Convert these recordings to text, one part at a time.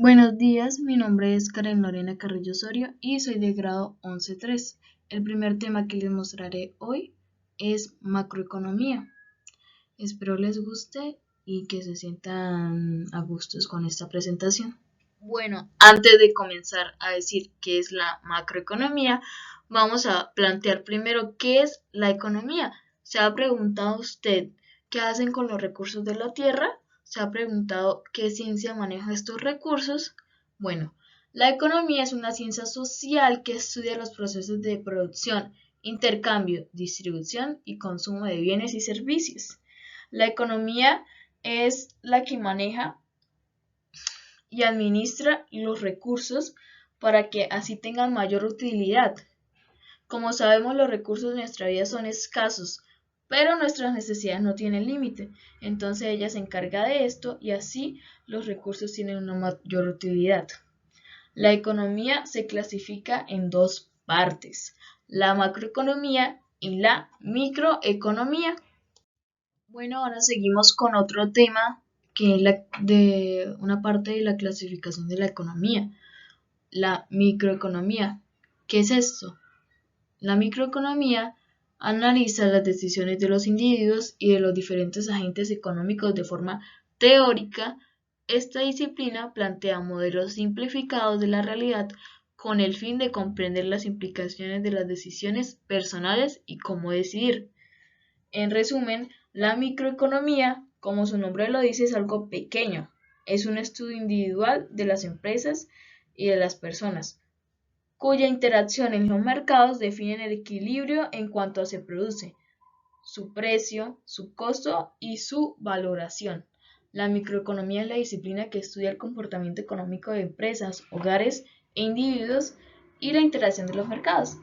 Buenos días, mi nombre es Karen Lorena Carrillo Osorio y soy de grado 11.3. El primer tema que les mostraré hoy es macroeconomía. Espero les guste y que se sientan a gustos con esta presentación. Bueno, antes de comenzar a decir qué es la macroeconomía, vamos a plantear primero qué es la economía. ¿Se ha preguntado usted qué hacen con los recursos de la tierra? ¿Se ha preguntado qué ciencia maneja estos recursos? Bueno, la economía es una ciencia social que estudia los procesos de producción, intercambio, distribución y consumo de bienes y servicios. La economía es la que maneja y administra los recursos para que así tengan mayor utilidad. Como sabemos, los recursos de nuestra vida son escasos, pero nuestras necesidades no tienen límite. Entonces ella se encarga de esto y así los recursos tienen una mayor utilidad. La economía se clasifica en dos partes, la macroeconomía y la microeconomía. Bueno, ahora seguimos con otro tema que es de una parte de la clasificación de la economía, la microeconomía. ¿Qué es esto? La microeconomía analiza las decisiones de los individuos y de los diferentes agentes económicos de forma teórica. Esta disciplina plantea modelos simplificados de la realidad con el fin de comprender las implicaciones de las decisiones personales y cómo decidir. En resumen, la microeconomía, como su nombre lo dice, es algo pequeño. Es un estudio individual de las empresas y de las personas, cuya interacción en los mercados define el equilibrio en cuanto a se produce, su precio, su costo y su valoración. La microeconomía es la disciplina que estudia el comportamiento económico de empresas, hogares e individuos y la interacción de los mercados.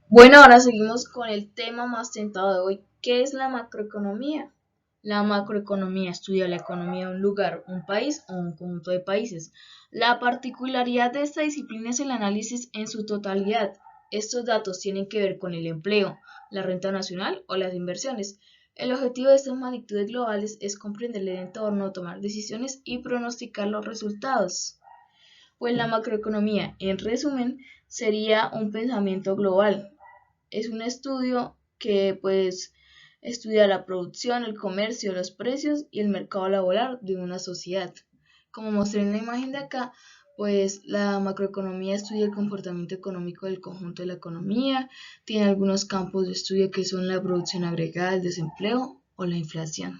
Bueno, ahora seguimos con el tema más tentado de hoy. ¿Qué es la macroeconomía? La macroeconomía estudia la economía de un lugar, un país o un conjunto de países. La particularidad de esta disciplina es el análisis en su totalidad. Estos datos tienen que ver con el empleo, la renta nacional o las inversiones. El objetivo de estas magnitudes globales es comprender el entorno, tomar decisiones y pronosticar los resultados. Pues la macroeconomía, en resumen, sería un pensamiento global. Es un estudio que pues estudia la producción, el comercio, los precios y el mercado laboral de una sociedad. Como mostré en la imagen de acá, pues la macroeconomía estudia el comportamiento económico del conjunto de la economía, tiene algunos campos de estudio que son la producción agregada, el desempleo o la inflación.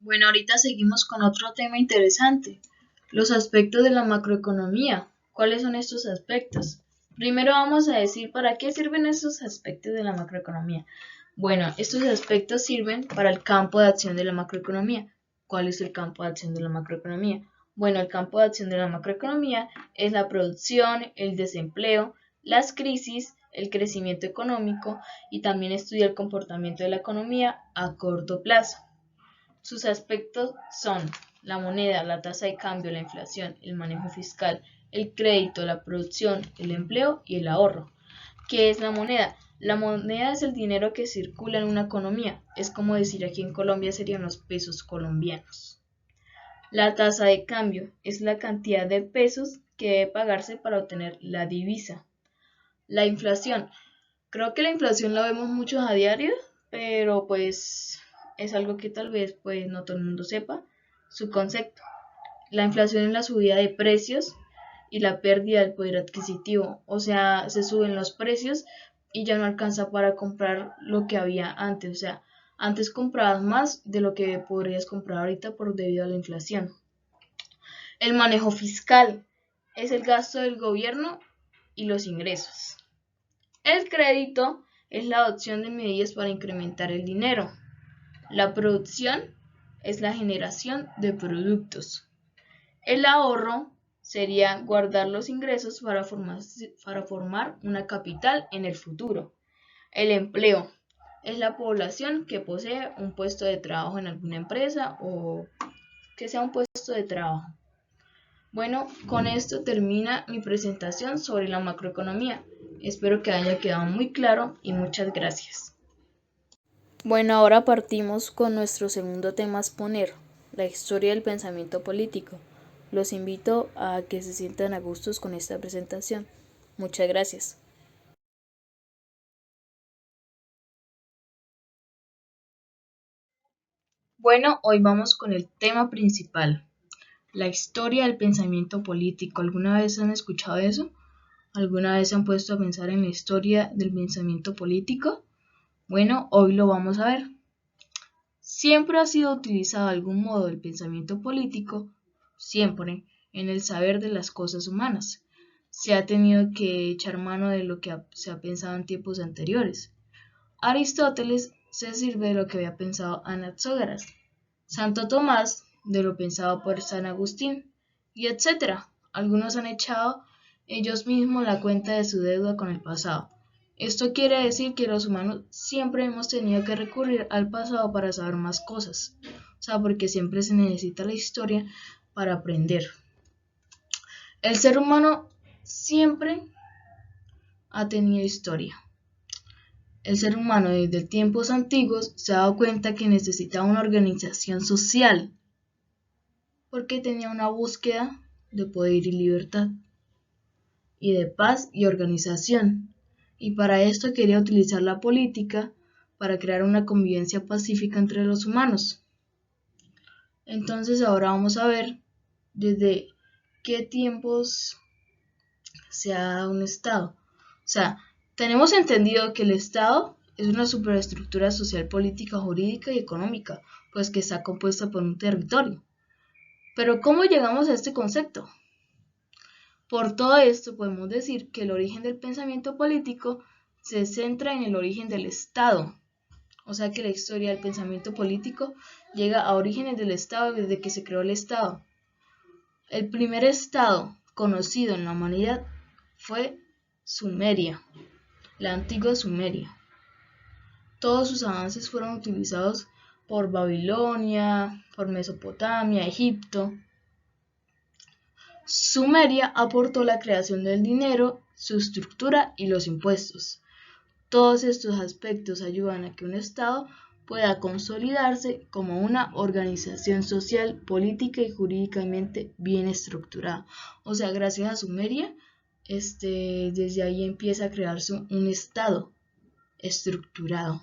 Bueno, ahorita seguimos con otro tema interesante, los aspectos de la macroeconomía. ¿Cuáles son estos aspectos? Primero vamos a decir para qué sirven esos aspectos de la macroeconomía. Bueno, estos aspectos sirven para el campo de acción de la macroeconomía. ¿Cuál es el campo de acción de la macroeconomía? Bueno, el campo de acción de la macroeconomía es la producción, el desempleo, las crisis, el crecimiento económico y también estudia el comportamiento de la economía a corto plazo. Sus aspectos son la moneda, la tasa de cambio, la inflación, el manejo fiscal, el crédito, la producción, el empleo y el ahorro. ¿Qué es la moneda? La moneda es el dinero que circula en una economía. Es como decir aquí en Colombia serían los pesos colombianos. La tasa de cambio es la cantidad de pesos que debe pagarse para obtener la divisa. La inflación. Creo que la inflación la vemos mucho a diario, pero pues es algo que tal vez pues no todo el mundo sepa su concepto. La inflación es la subida de precios y la pérdida del poder adquisitivo, o sea, se suben los precios y ya no alcanza para comprar lo que había antes, o sea, antes comprabas más de lo que podrías comprar ahorita por debido a la inflación. El manejo fiscal es el gasto del gobierno y los ingresos. El crédito es la adopción de medidas para incrementar el dinero. La producción es la generación de productos. El ahorro sería guardar los ingresos para formar una capital en el futuro. El empleo es la población que posee un puesto de trabajo en alguna empresa o que sea un puesto de trabajo. Bueno, con esto termina mi presentación sobre la macroeconomía. Espero que haya quedado muy claro y muchas gracias. Bueno, ahora partimos con nuestro segundo tema a exponer, la historia del pensamiento político. Los invito a que se sientan a gustos con esta presentación. Muchas gracias. Bueno, hoy vamos con el tema principal, la historia del pensamiento político. ¿Alguna vez han escuchado eso? ¿Alguna vez se han puesto a pensar en la historia del pensamiento político? Bueno, hoy lo vamos a ver. Siempre ha sido utilizado de algún modo el pensamiento político, siempre, en el saber de las cosas humanas. Se ha tenido que echar mano de lo que se ha pensado en tiempos anteriores. Aristóteles se sirve de lo que había pensado Anaxágoras, Santo Tomás de lo pensado por San Agustín, y etc. Algunos han echado ellos mismos la cuenta de su deuda con el pasado. Esto quiere decir que los humanos siempre hemos tenido que recurrir al pasado para saber más cosas. O sea, porque siempre se necesita la historia para aprender. El ser humano siempre ha tenido historia. El ser humano desde tiempos antiguos se ha dado cuenta que necesitaba una organización social porque tenía una búsqueda de poder y libertad y de paz y organización, y para esto quería utilizar la política para crear una convivencia pacífica entre los humanos. Entonces ahora vamos a ver desde qué tiempos se ha dado un Estado. O sea, tenemos entendido que el Estado es una superestructura social, política, jurídica y económica, pues que está compuesta por un territorio. Pero ¿cómo llegamos a este concepto? Por todo esto podemos decir que el origen del pensamiento político se centra en el origen del Estado. O sea que la historia del pensamiento político llega a orígenes del Estado desde que se creó el Estado. El primer Estado conocido en la humanidad fue Sumeria, la antigua Sumeria. Todos sus avances fueron utilizados por Babilonia, por Mesopotamia, Egipto. Sumeria aportó la creación del dinero, su estructura y los impuestos. Todos estos aspectos ayudan a que un Estado pueda consolidarse como una organización social, política y jurídicamente bien estructurada. O sea, gracias a Sumeria, desde ahí empieza a crearse un Estado estructurado.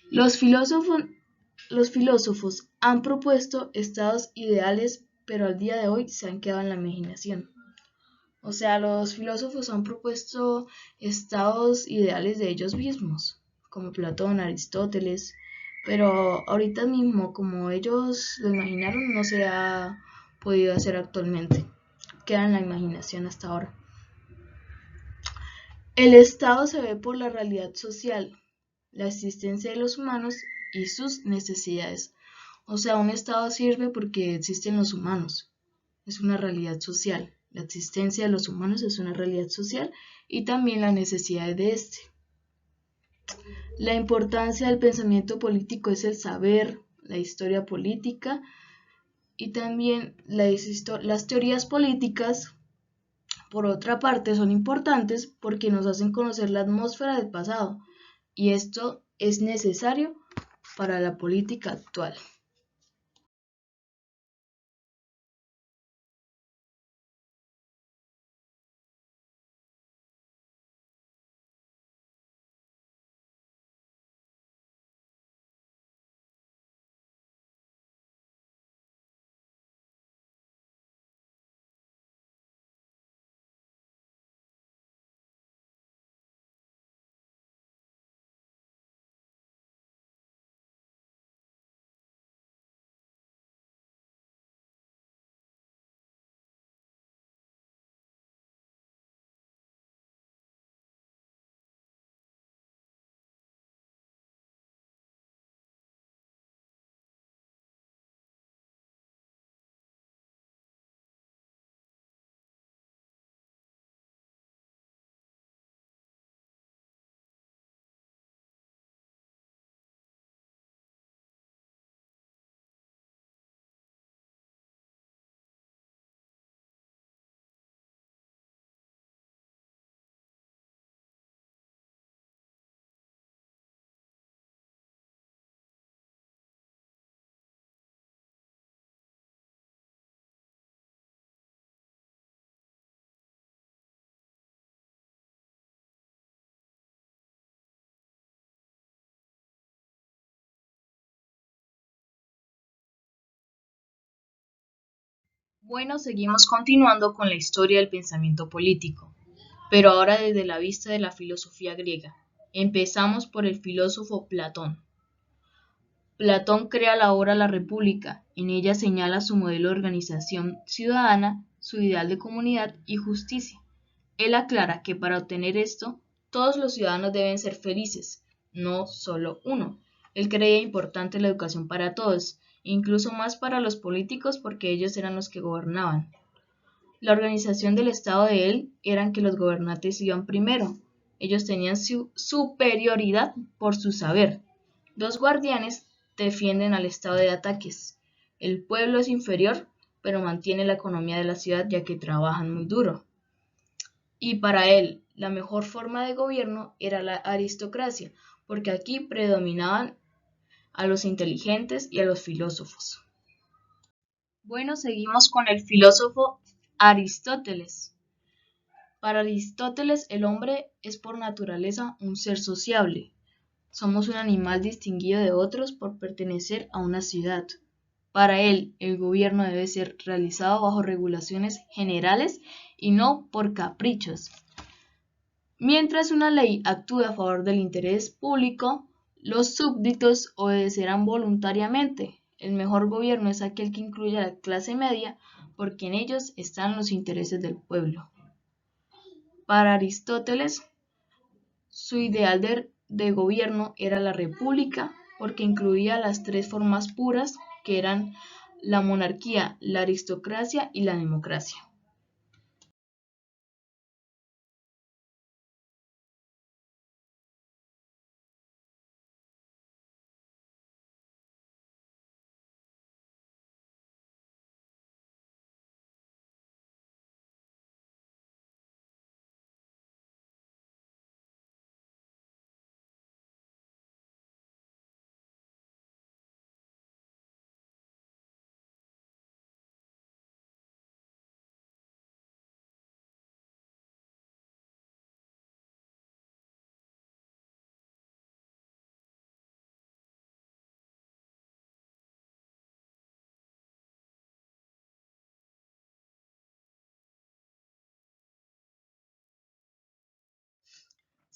Los filósofos, los filósofos han propuesto estados ideales, pero al día de hoy se han quedado en la imaginación. O sea, los filósofos han propuesto estados ideales de ellos mismos, como Platón, Aristóteles, pero ahorita mismo, como ellos lo imaginaron, no se ha podido hacer actualmente. Queda en la imaginación hasta ahora. El Estado se ve por la realidad social, la existencia de los humanos y sus necesidades. O sea, un Estado sirve porque existen los humanos. Es una realidad social. La existencia de los humanos es una realidad social y también las necesidades de este. La importancia del pensamiento político es el saber, la historia política y también las teorías políticas, por otra parte, son importantes porque nos hacen conocer la atmósfera del pasado y esto es necesario para la política actual. Bueno, seguimos continuando con la historia del pensamiento político, pero ahora desde la vista de la filosofía griega. Empezamos por el filósofo Platón. Platón crea la obra La República. En ella señala su modelo de organización ciudadana, su ideal de comunidad y justicia. Él aclara que para obtener esto, todos los ciudadanos deben ser felices, no solo uno. Él creía importante la educación para todos, incluso más para los políticos porque ellos eran los que gobernaban. La organización del Estado de él era que los gobernantes iban primero. Ellos tenían su superioridad por su saber. Los guardianes defienden al Estado de ataques. El pueblo es inferior, pero mantiene la economía de la ciudad ya que trabajan muy duro. Y para él, la mejor forma de gobierno era la aristocracia, porque aquí predominaban a los inteligentes y a los filósofos. Bueno, seguimos con el filósofo Aristóteles. Para Aristóteles, el hombre es por naturaleza un ser sociable. Somos un animal distinguido de otros por pertenecer a una ciudad. Para él, el gobierno debe ser realizado bajo regulaciones generales y no por caprichos. Mientras una ley actúe a favor del interés público, los súbditos obedecerán voluntariamente. El mejor gobierno es aquel que incluye a la clase media, porque en ellos están los intereses del pueblo. Para Aristóteles, su ideal de gobierno era la república, porque incluía las tres formas puras, que eran la monarquía, la aristocracia y la democracia.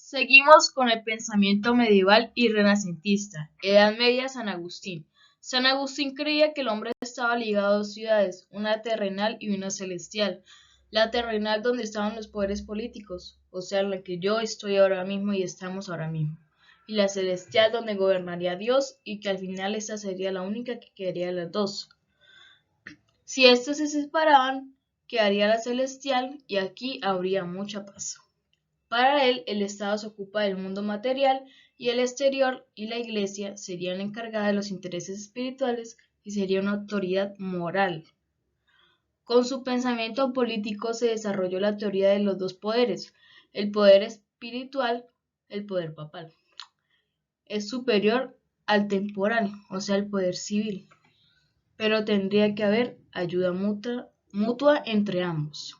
Seguimos con el pensamiento medieval y renacentista. Edad Media, San Agustín. San Agustín creía que el hombre estaba ligado a dos ciudades, una terrenal y una celestial. La terrenal donde estaban los poderes políticos, o sea, la que yo estoy ahora mismo y estamos ahora mismo. Y la celestial donde gobernaría Dios y que al final esta sería la única que quedaría de las dos. Si estos se separaban, quedaría la celestial y aquí habría mucha paz. Para él, el Estado se ocupa del mundo material y el exterior, y la Iglesia sería la encargada de los intereses espirituales y sería una autoridad moral. Con su pensamiento político se desarrolló la teoría de los dos poderes. El poder espiritual, el poder papal, es superior al temporal, o sea, el poder civil, pero tendría que haber ayuda mutua entre ambos.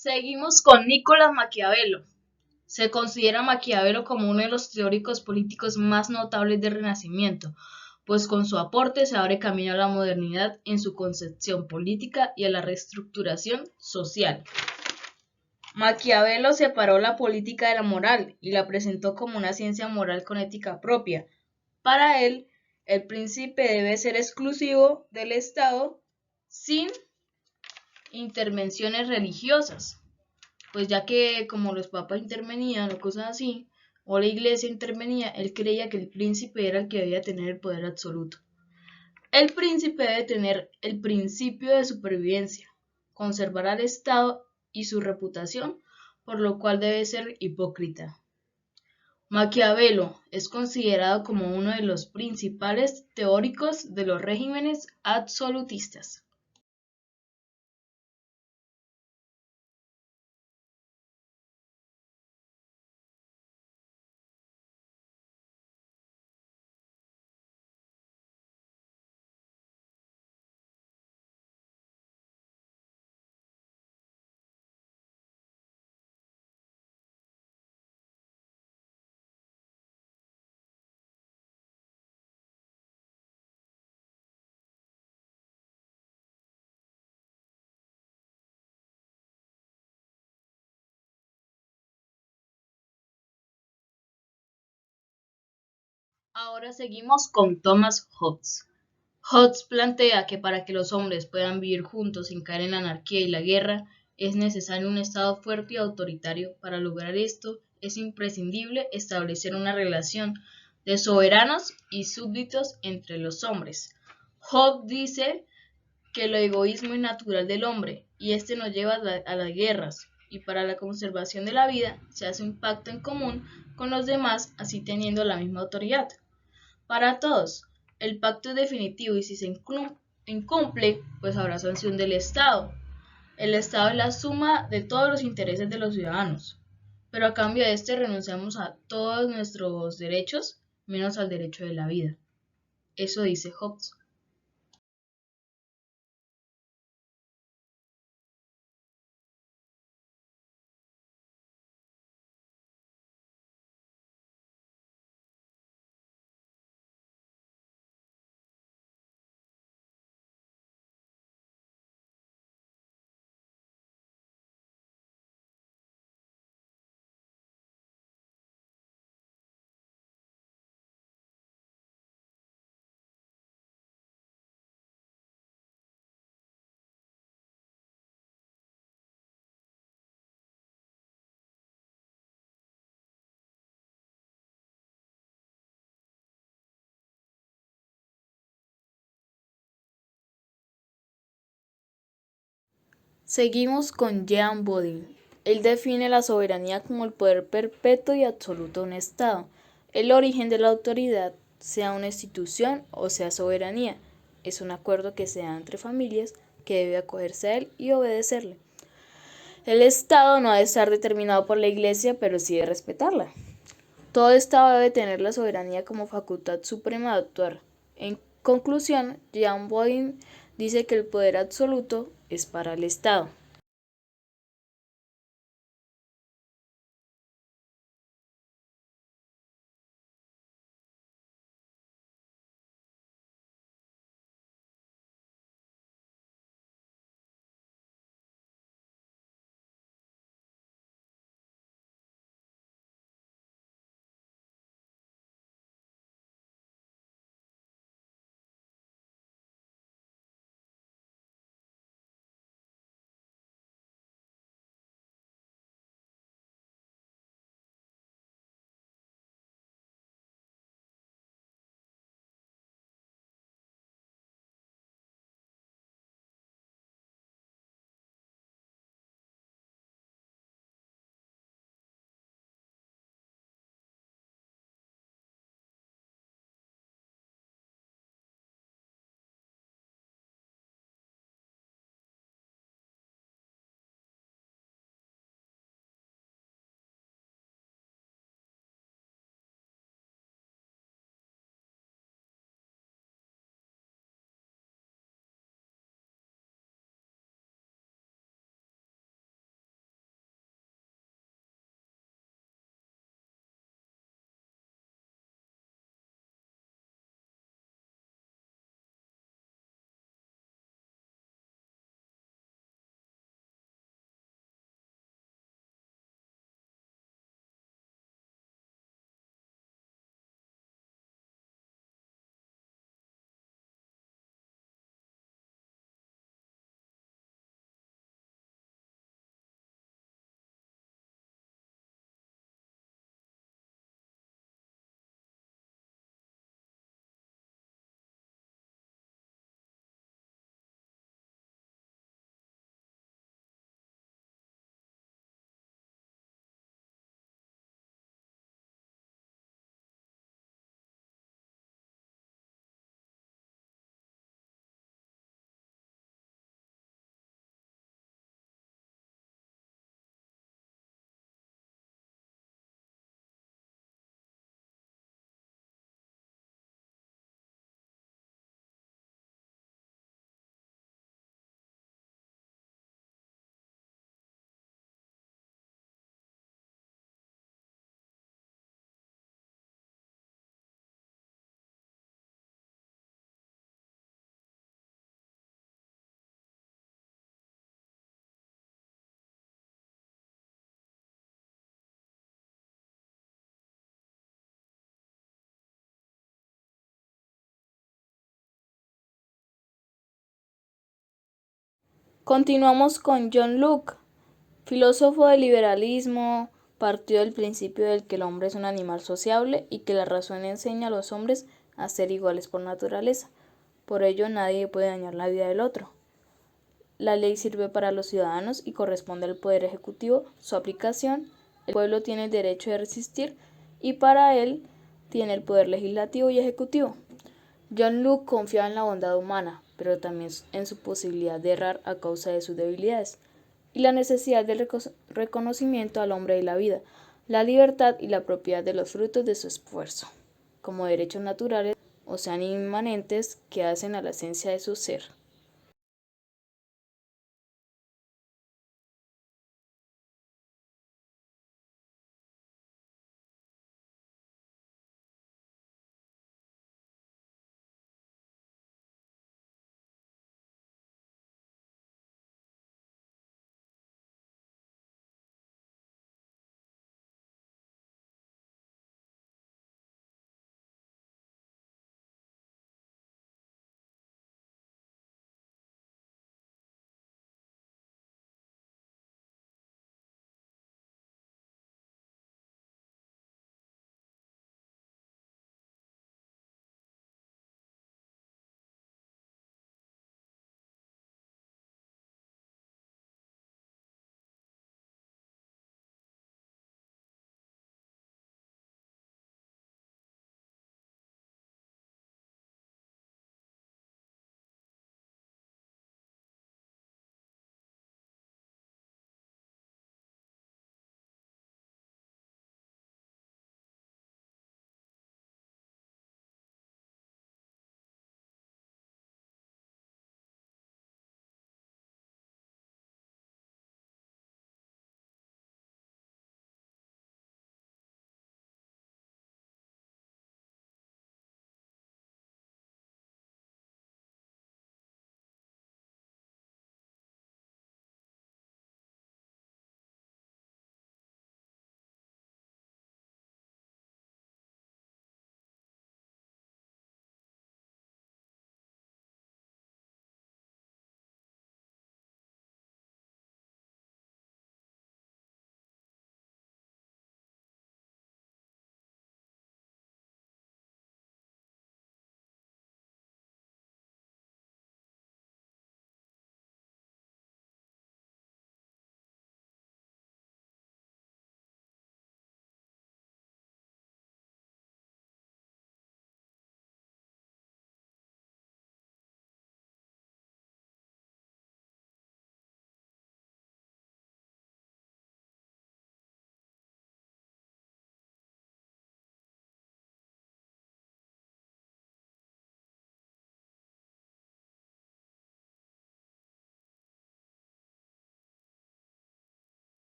Seguimos con Nicolás Maquiavelo. Se considera a Maquiavelo como uno de los teóricos políticos más notables del Renacimiento, pues con su aporte se abre camino a la modernidad en su concepción política y a la reestructuración social. Maquiavelo separó la política de la moral y la presentó como una ciencia moral con ética propia. Para él, el príncipe debe ser exclusivo del Estado sin intervenciones religiosas, pues ya que como los papas intervenían o cosas así, o la iglesia intervenía, él creía que el príncipe era el que debía tener el poder absoluto. El príncipe debe tener el principio de supervivencia, conservar al Estado y su reputación, por lo cual debe ser hipócrita. Maquiavelo es considerado como uno de los principales teóricos de los regímenes absolutistas. Ahora seguimos con Thomas Hobbes. Hobbes plantea que para que los hombres puedan vivir juntos sin caer en la anarquía y la guerra, es necesario un Estado fuerte y autoritario. Para lograr esto, es imprescindible establecer una relación de soberanos y súbditos entre los hombres. Hobbes dice que el egoísmo es natural del hombre y este nos lleva a las guerras, y para la conservación de la vida se hace un pacto en común con los demás, así teniendo la misma autoridad. Para todos, el pacto es definitivo y si se incumple, pues habrá sanción del Estado. El Estado es la suma de todos los intereses de los ciudadanos, pero a cambio de este renunciamos a todos nuestros derechos, menos al derecho de la vida. Eso dice Hobbes. Seguimos con Jean Bodin. Él define la soberanía como el poder perpetuo y absoluto de un Estado, el origen de la autoridad, sea una institución o sea soberanía. Es un acuerdo que se da entre familias que debe acogerse a él y obedecerle. El Estado no debe estar determinado por la Iglesia, pero sí debe respetarla. Todo Estado debe tener la soberanía como facultad suprema de actuar. En conclusión, Jean Bodin dice que el poder absoluto es para el Estado. Continuamos con John Locke, filósofo del liberalismo. Partió del principio del que el hombre es un animal sociable y que la razón enseña a los hombres a ser iguales por naturaleza. Por ello nadie puede dañar la vida del otro. La ley sirve para los ciudadanos y corresponde al poder ejecutivo su aplicación. El pueblo tiene el derecho de resistir y para él tiene el poder legislativo y ejecutivo. John Locke confiaba en la bondad humana, pero también en su posibilidad de errar a causa de sus debilidades y la necesidad del reconocimiento al hombre y la vida, la libertad y la propiedad de los frutos de su esfuerzo, como derechos naturales o sean inmanentes que hacen a la esencia de su ser.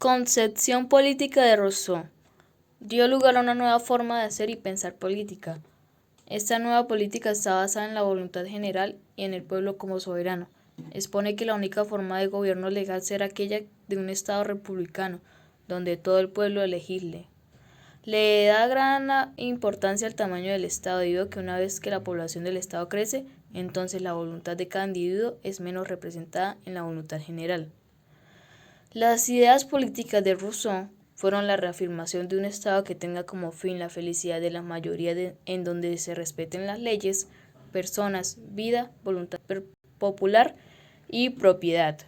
Concepción política de Rousseau dio lugar a una nueva forma de hacer y pensar política. Esta nueva política está basada en la voluntad general y en el pueblo como soberano. Expone que la única forma de gobierno legal será aquella de un Estado republicano, donde todo el pueblo legisle. Le da gran importancia al tamaño del Estado, debido a que una vez que la población del Estado crece, entonces la voluntad de cada individuo es menos representada en la voluntad general. Las ideas políticas de Rousseau fueron la reafirmación de un Estado que tenga como fin la felicidad de la mayoría en donde se respeten las leyes, personas, vida, voluntad popular y propiedad.